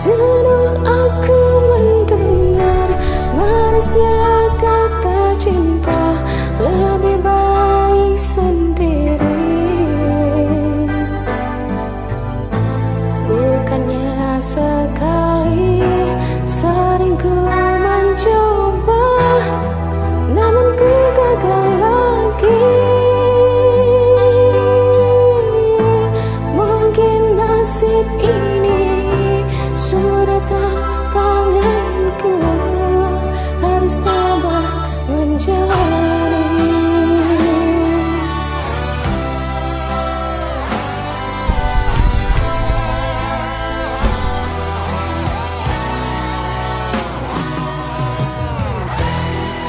Jenuh aku mendengar manisnya kata cinta, lebih baik sendiri. Bukannya sekali, sering ku mencoba, namun ku gagal lagi. Mungkin nasib ini sudah tanganku, harus tabah menjalani.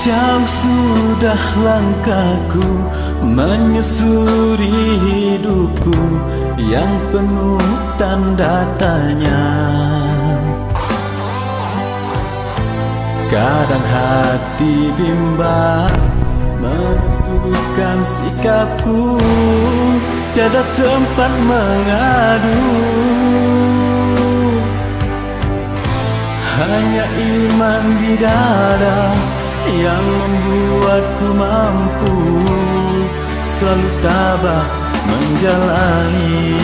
Jauh sudah langkahku menyusuri hidupku yang penuh tanda tanya. Kadang hati bimbang menentukan sikapku, tiada tempat mengadu. Hanya iman di dada yang membuatku mampu selalu tabah menjalani.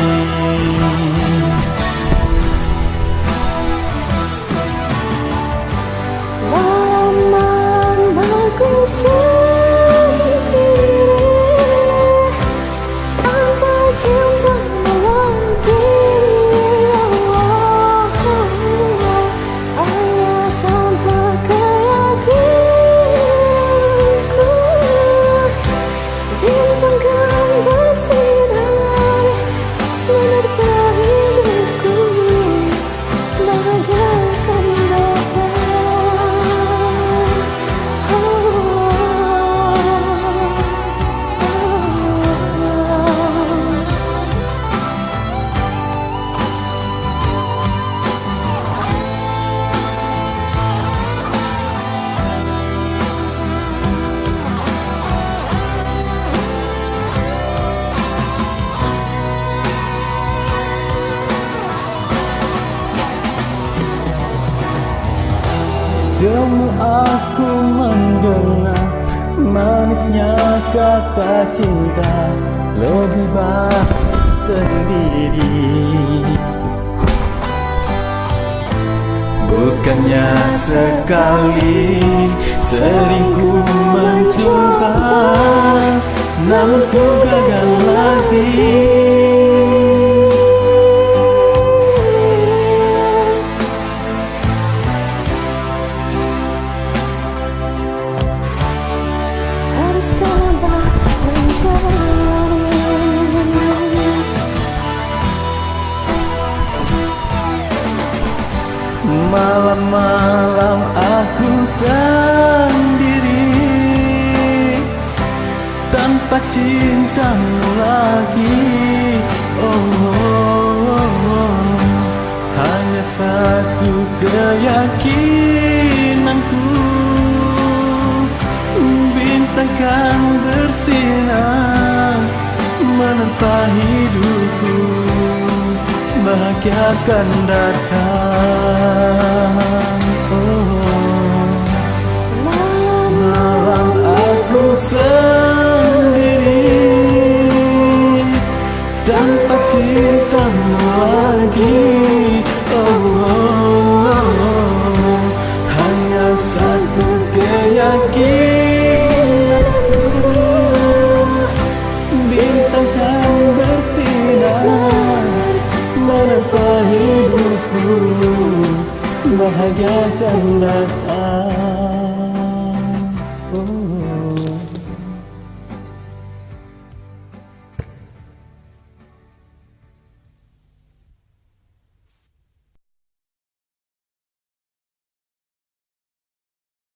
Malam-malam aku sendiri, tanpa cinta lagi. Hanya satu keyakinanku, bintang kan bersinar menerpa hidupku, bahagia akan datang. Jemu aku mendengar manisnya kata cinta, lebih baik sendiri. Bukannya sekali, sering ku mencoba, namun ku gagal lagi. Harus tabah menjalani. Malam-malam aku sendiri, tanpa cintamu lagi. Hanya satu keyakinanku, bintang kan bersinar menempa hidupku, bahagia akan datang. Malam aku sendiri, tanpa cintamu lagi. Hanya satu keyakinanku, bintang kan bersinar menempa hidupku, bahagia akan datang.